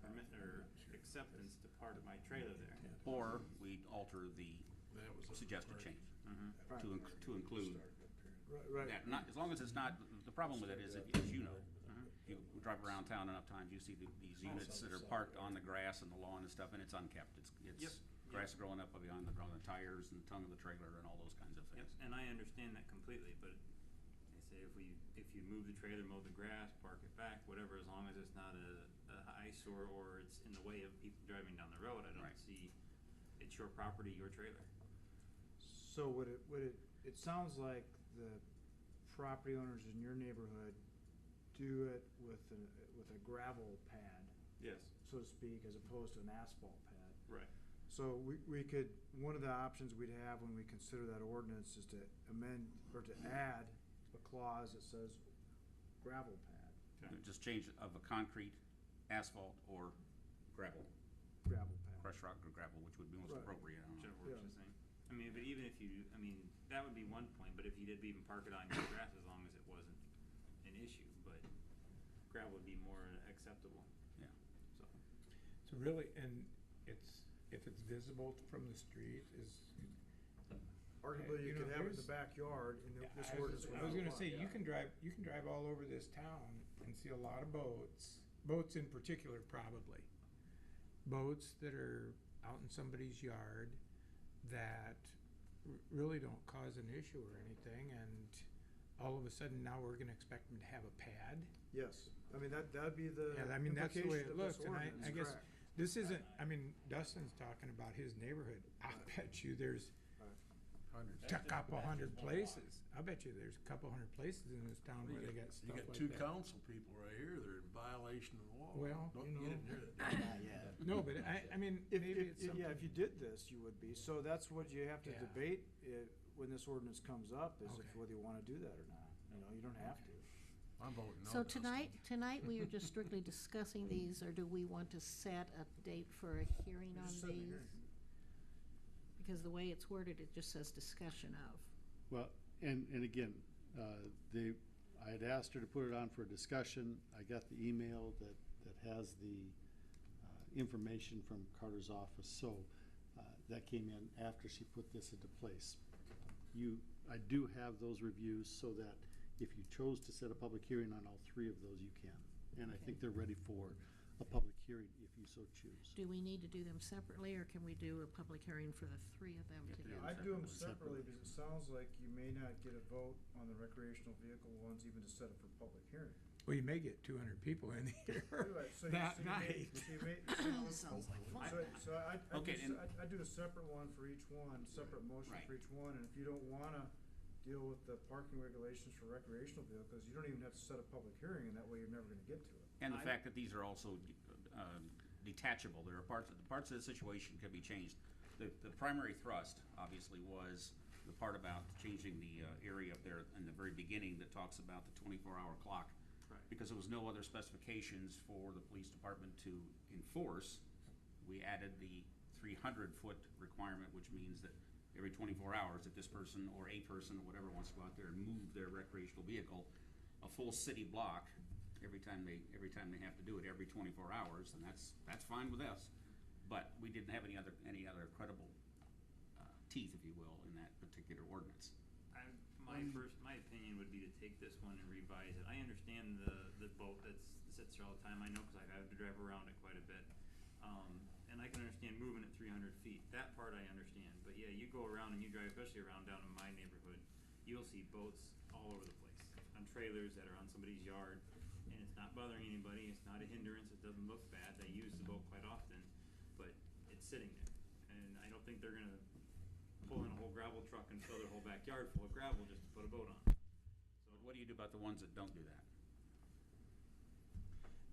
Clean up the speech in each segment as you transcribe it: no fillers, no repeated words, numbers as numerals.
permit or acceptance to park my trailer there. Or we alter the suggested change to include Right. that. Not, as long as it's not, the problem with it is, as you know, you drive around town enough times, you see these units that are parked on the grass and the lawn and stuff, and it's unkept. It's grass growing up beyond the tires and the tongue of the trailer and all those kinds of things. And I understand that completely, but I say if you move the trailer, mow the grass, park it back, whatever, as long as it's not a eyesore or it's in the way of people driving down the road, I don't see, it's your property, your trailer. So it sounds like the property owners in your neighborhood do it with a gravel pad, Yes. so to speak, as opposed to an asphalt pad. Right. So we could, one of the options we'd have when we consider that ordinance is to amend or to add a clause that says gravel pad. Okay. Just change of a concrete, asphalt, or gravel, Gravel pad. crushed rock or gravel, which would be most Right. appropriate. I don't know. Whichever works the same. I mean, but even if you, I mean, that would be one point, but if you did even park it on your grass, as long as it wasn't an issue, but gravel would be more acceptable, Yeah. so. So really, and if it's visible from the street, is. Arguably, you could have it in the there's- backyard, and Yeah, this I ordinance was would gonna not say, apply. you can drive all over this town and see a lot of boats in particular probably. Boats that are out in somebody's yard that really don't cause an issue or anything, and all of a sudden now we're gonna expect them to have a pad. Yes, I mean, that'd be the Yeah, I mean, that's the way implication it of this looks, and ordinance, I guess, correct. this isn't, I mean, Dustin's talking about his neighborhood. I'll bet you there's a couple hundred places. I bet you there's a couple hundred places in this town where they got You stuff got like two that. council people right here that are in violation of the law. Well, Don't you know. get near that. Yeah. No, but I mean, maybe it's something. Yeah, if you did this, you would be. So that's what you have to Yeah. debate when this ordinance comes up, is if Okay. whether you want to do that or not. You know, you don't have to. I'm voting no. So Dustin. tonight we are just strictly discussing these, or do we want to set a date for a hearing on Just set a these? hearing. Because the way it's worded, it just says discussion of. Well, and again, I had asked her to put it on for a discussion. I got the email that has the information from Carter's office, so that came in after she put this into place. I do have those reviews so that if you chose to set a public hearing on all three of those, you can. And I think they're ready for a public hearing if you so choose. Do we need to do them separately, or can we do a public hearing for the three of them together? I'd do them Separately. separately because it sounds like you may not get a vote on the recreational vehicle ones even to set it for public hearing. Well, you may get 200 people in here Anyway, so that you may- night. so you may- Sounds like fun. So Okay, and- I'd do a separate one for each one, separate motion Right. for each one, and if you don't wanna deal with the parking regulations for recreational vehicles, you don't even have to set a public hearing, and that way you're never gonna get to it. And the fact that these are also detachable, there are parts of the situation can be changed. The primary thrust, obviously, was the part about changing the area up there in the very beginning that talks about the 24-hour clock. Right. Because there was no other specifications for the police department to enforce, we added the 300-foot requirement, which means that every 24 hours, if this person or a person or whatever wants to go out there and move their recreational vehicle a full city block every time they have to do it every 24 hours, and that's fine with us. But we didn't have any other credible teeth, if you will, in that particular ordinance. My opinion would be to take this one and revise it. I understand the boat that sits there all the time. I know because I have to drive around it quite a bit. And I can understand moving it 300 feet. That part I understand. But yeah, you go around and you drive, especially around down in my neighborhood, you'll see boats all over the place on trailers that are on somebody's yard. And it's not bothering anybody. It's not a hindrance. It doesn't look bad. They use the boat quite often, but it's sitting there. And I don't think they're going to pull in a whole gravel truck and fill their whole backyard full of gravel just to put a boat on. So What do you do about the ones that don't do that?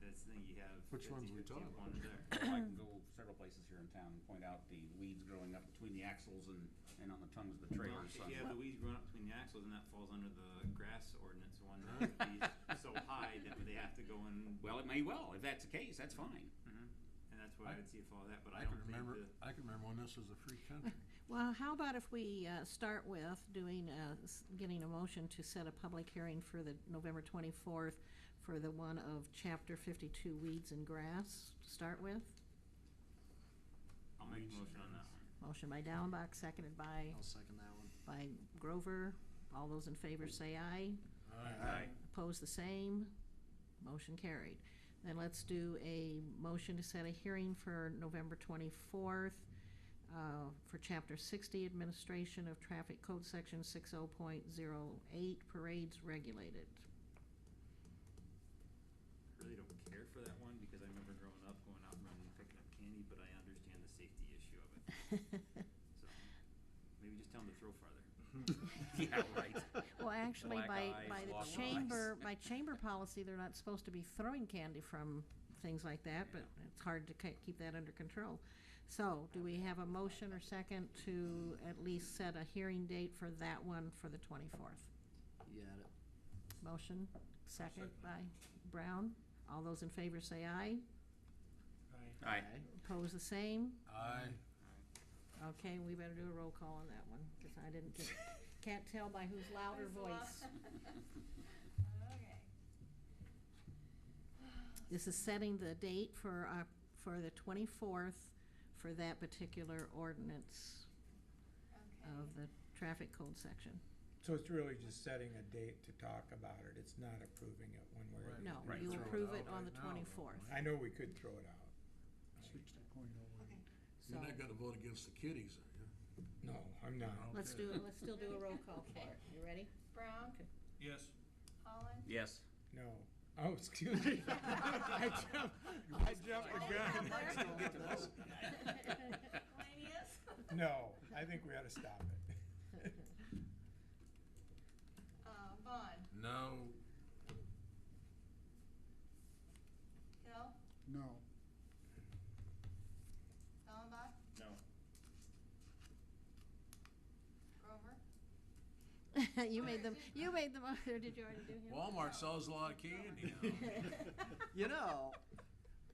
that's the thing you have. Which ones we 50-50 talking about? ones there. Well, I can go several places here in town and point out the weeds growing up between the axles and on the tongues of the Well, trailers. if you have the weeds growing up between the axles, and that falls under the grass ordinance one that would be so high that they have to go and. Well, it may well. If that's the case, that's fine. And that's what I would see if all that, but I I can don't think remember. that. I can remember when this was a free country. Well, how about if we start with getting a motion to set a public hearing for the November 24th for the one of Chapter 52 Weeds and Grass to start with. I'll make a motion on that one. Motion by Dallenbach, seconded by I'll second that one. Grover. All those in favor say aye. Aye. Opposed, the same. Motion carried. Then let's do a motion to set a hearing for November 24th for Chapter 60, Administration of Traffic Code Section 60.08, Parades Regulated. Really don't care for that one because I remember growing up, going out and running and picking up candy, but I understand the safety issue of it. So, maybe just tell them to throw farther. Yeah, right. Well, actually, Black by eyes, the lost chamber, eyes. by chamber policy, they're not supposed to be throwing candy from things like that, but it's hard to keep that under control. So, do we have a motion or second to at least set a hearing date for that one for the 24th? You got it. Motion, second by Brown. All those in favor say aye. Aye. Oppose the same. Aye. Okay, we better do a roll call on that one, because I can't tell by whose louder voice. Okay. This is setting the date for the 24th for that particular ordinance Okay. of the traffic code section. So it's really just setting a date to talk about it. It's not approving it one way or Right. the No, other. Right. you Throw it approve out it on the right now, though. 24th. I know we could throw it out. 60.08. So, You're not gonna vote against the kiddies, are you? No, I'm not. let's still do a roll call for it. You ready? Brown, Yes. Holland, Yes. No. Oh, excuse me. I jumped the gun. Lanius, No, I think we ought to stop it. Vaughn, No. Hill, No. Dallenbach, No. Grover. You made them, or did you already do him? Walmart sells a lot of candy now. You know,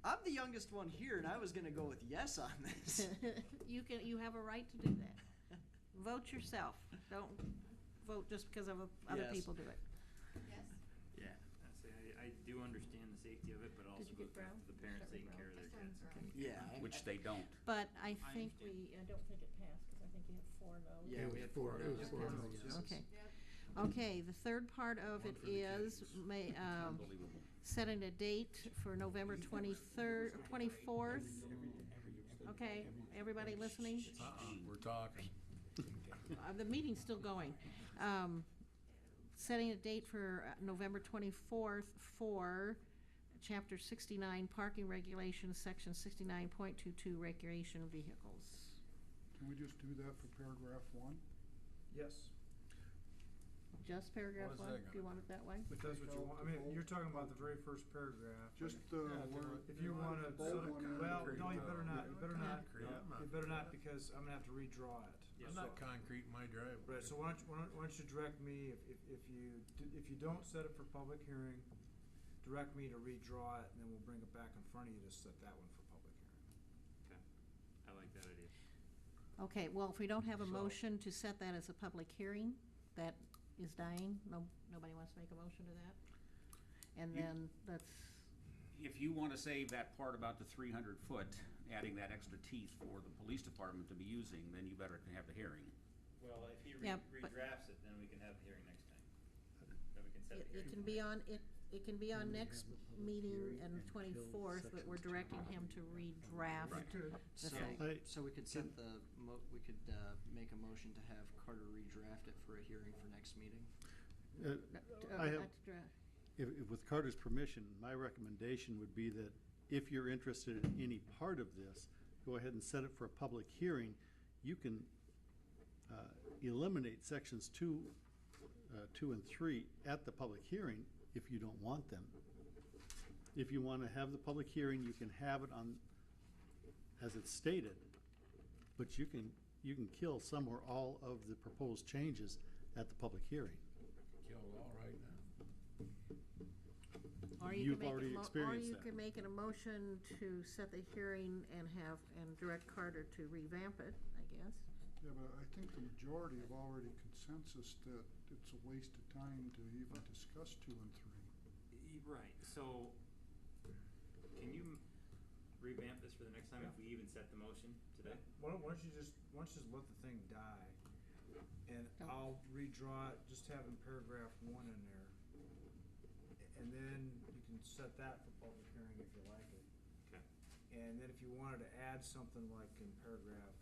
I'm the youngest one here, and I was gonna go with yes on this. You have a right to do that. Vote yourself. Don't vote just because of other Yes. people do it. Yes. Yeah. I do understand the safety of it, but also you get the Brown? parents Start with taking care of their Brown. kids. Yeah. Which they don't. But I think understand. I don't think it passed, because I think you have 4 no's. Yeah, we had four It was no's. four Yes. no's, Yes. Okay. Yep. Okay, the third part of it One for the is kiddies. Unbelievable. setting a date for November 24th. Okay, everybody listening? We're talking. The meeting's still going. Setting a date for November 24th for Chapter 69 Parking Regulations, Section 69.22 Recreation Vehicles. Can we just do that for paragraph 1? Yes, Just paragraph What is 1? that Do you gonna want it that way? if that's what you want. I mean, you're talking about the very first paragraph. Just the word. If you wanna, bold one in well, there. no, you better not, you better not, Concrete. you better not, because I'm gonna have to redraw it. Yeah. I'm not concrete in my driveway. Right, so why don't you direct me, if you don't set it for public hearing, direct me to redraw it, and then we'll bring it back in front of you to set that one for public hearing. I like that idea. Okay, well, if we don't have a So- motion to set that as a public hearing, that is dying. Nobody wants to make a motion to that? And You- then let's, If you want to save that part about the 300 foot, adding that extra teeth for the police department to be using, then you better have the hearing. Well, if he Yeah, but- redrafts it, then we can have the hearing next time. Then we can set the it hearing. can be on, it can be on next meeting and the 24th, but we're directing him to redraft. Right. Good. So, thing. so we could set we could make a motion to have Carter redraft it for a hearing for next meeting. I have- Not to dra- If with Carter's permission, my recommendation would be that if you're interested in any part of this, go ahead and set it for a public hearing. You can eliminate sections 2 and 3 at the public hearing if you don't want them. If you want to have the public hearing, you can have it on, as it's stated, but you can kill some or all of the proposed changes at the public hearing. Killed all right now. Or you You've can make already or experienced you that. can make an emotion to set the hearing and direct Carter to revamp it, I guess. Yeah, but I think the majority have already consensus that it's a waste of time to even discuss 2 and 3. Right, so, can you revamp this for the next time if we even set the motion today? Why don't you just let the thing die, and I'll redraw it, just having paragraph 1 in there. And then you can set that for public hearing if you like it. Okay. And then if you wanted to add something like in paragraph,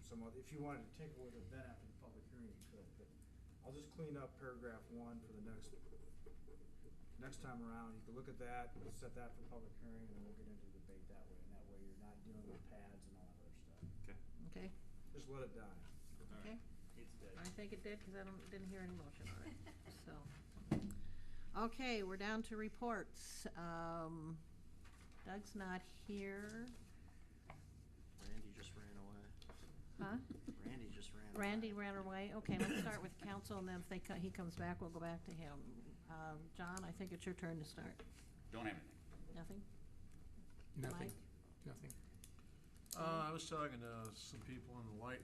if you wanted to tinker with it then after the public hearing, you could, but I'll just clean up paragraph 1 for the next time around. You can look at that, we'll set that for public hearing, and then we'll get into debate that way, and that way you're not dealing with pads and all that other stuff. Okay. Okay, Just let it die. All okay. right. It's dead. I think it did, cause I didn't hear any motion on it, so. Okay, we're down to reports. Doug's not here. Randy just ran away. Huh? Randy just ran away. Randy ran away. Okay, let's start with council, and then if he comes back, we'll go back to him. John, I think it's your turn to start. Don't have anything. Nothing? Nothing, Mike? nothing. I was talking to some people in the light